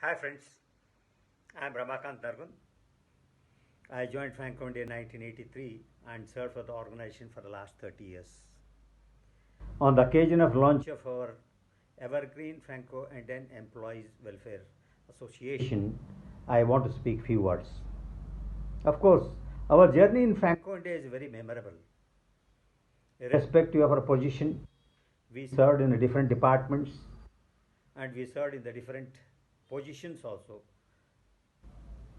Hi friends, I am Ramakant Nargun. I joined Franco India in 1983 and served for the organization for the last 30 years. On the occasion of launch of our Evergreen Franco Indian Employees Welfare Association, I want to speak few words. Of course, our journey in Franco India is very memorable. Irrespective of our position, we served in the different departments and we served in the different positions also.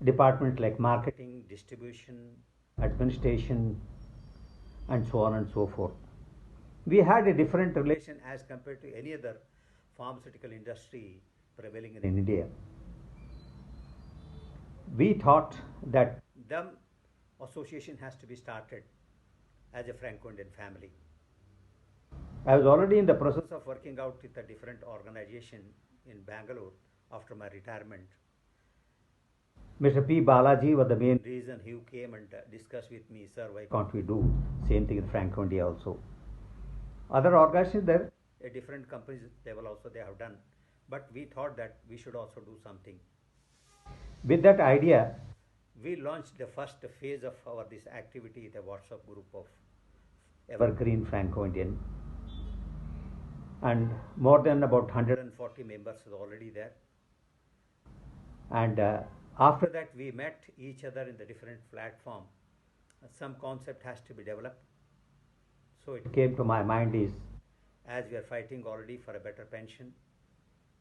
Departments like marketing, distribution, administration, and so on and so forth. We had a different relation as compared to any other pharmaceutical industry prevailing in India. We thought that the association has to be started as a Franco-Indian family. I was already in the process of working out with a different organization in Bangalore after my retirement. Mr. P. Balaji was the main reason he came and discussed with me, sir, why can't we do same thing in Franco India also. Other organizations there, at different companies level also they have done, but we thought that we should also do something. With that idea, we launched the first phase of our this activity, the WhatsApp group of Evergreen Franco Indian, and more than about 140 members is already there. And after that, we met each other in the different platform. Some concept has to be developed. So it came to my mind is, as we are fighting already for a better pension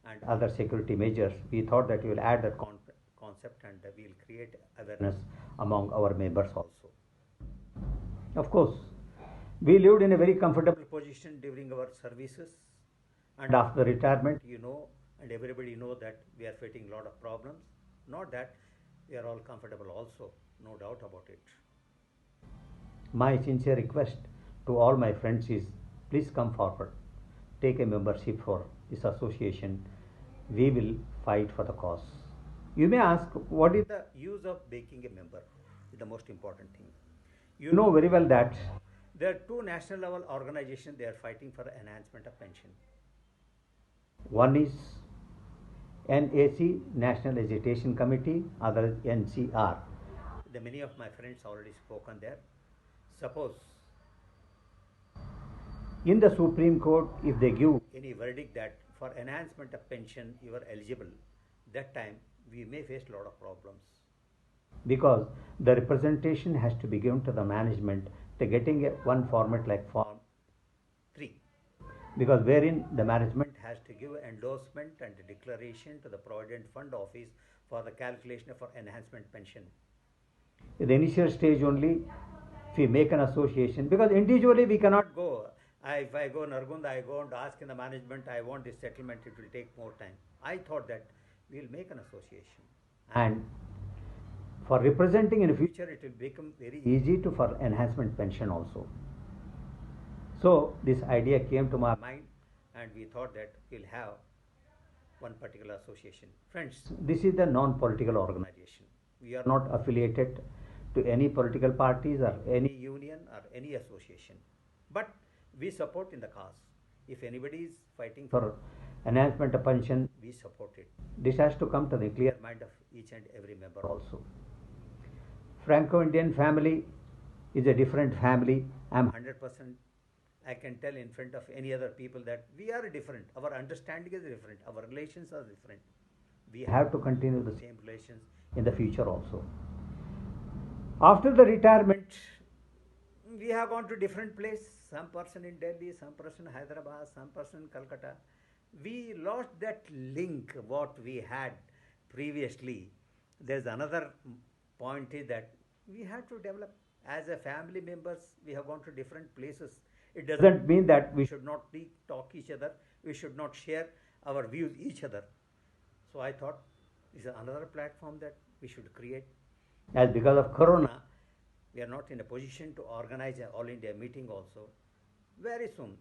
and other security measures, we thought that we will add that concept and we will create awareness among our members also. Of course, we lived in a very comfortable position during our services, and after retirement, you know, and everybody know that we are facing a lot of problems. Not that we are all comfortable also, no doubt about it. My sincere request to all my friends is, please come forward, take a membership for this association. We will fight for the cause. You may ask, what is the use of making a member? Is the most important thing. You know very well that there are two national level organizations, they are fighting for the enhancement of pension. One is NAC, National Agitation Committee, other is NCR. Many of my friends already spoken there. Suppose in the Supreme Court, if they give any verdict that for enhancement of pension you are eligible, that time we may face a lot of problems. Because the representation has to be given to the management to getting one format like Form 3. Because wherein the management has to give endorsement and declaration to the Provident Fund Office for the calculation for enhancement pension. In the initial stage only, if we make an association, because individually we cannot go. If I go Nargund, I go and ask in the management, I want this settlement, it will take more time. I thought that we will make an association. And for representing in the future, it will become very easy to for enhancement pension also. So this idea came to my mind and we thought that we'll have one particular association. Friends, this is the non-political organization. We are not affiliated to any political parties or any union or any association. But we support in the cause. If anybody is fighting for enhancement of pension, we support it. This has to come to the clear mind of each and every member also. Franco-Indian family is a different family. I am 100%. I can tell in front of any other people that we are different. Our understanding is different. Our relations are different. We have to continue the same relations in the future also. After the retirement, we have gone to different place. Some person in Delhi, some person in Hyderabad, some person in Calcutta. We lost that link what we had previously. There's another point is that we have to develop as a family members. We have gone to different places. It doesn't mean that we should not talk each other. We should not share our views each other. So I thought this is another platform that we should create. As because of Corona, we are not in a position to organize an all India meeting also. Very soon,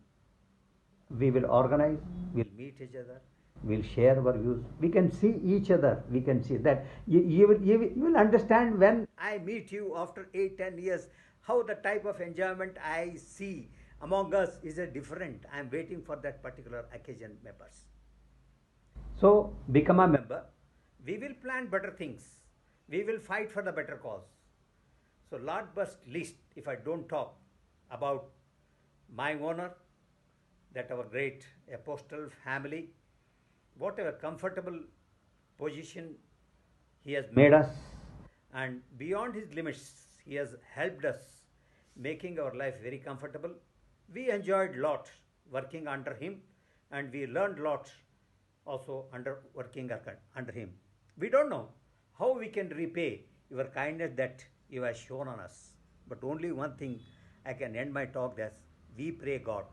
we will organize, we'll meet each other, we'll share our views. We can see each other. We can see that you will understand when I meet you after 8-10 years, how the type of enjoyment I see among us is a different. I am waiting for that particular occasion members. So become a member. We will plan better things. We will fight for the better cause. So, last but least, if I don't talk about my owner, that our great apostle family, whatever comfortable position he has made us, and beyond his limits, he has helped us, making our life very comfortable. We enjoyed lot working under him, and we learned lot also under working under him. We don't know how we can repay your kindness that you have shown on us. But only one thing I can end my talk as: we pray God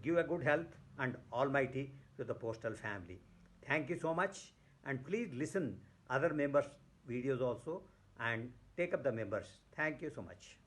give a good health and almighty to the postal family. Thank you so much, and please listen other members videos also and take up the members. Thank you so much.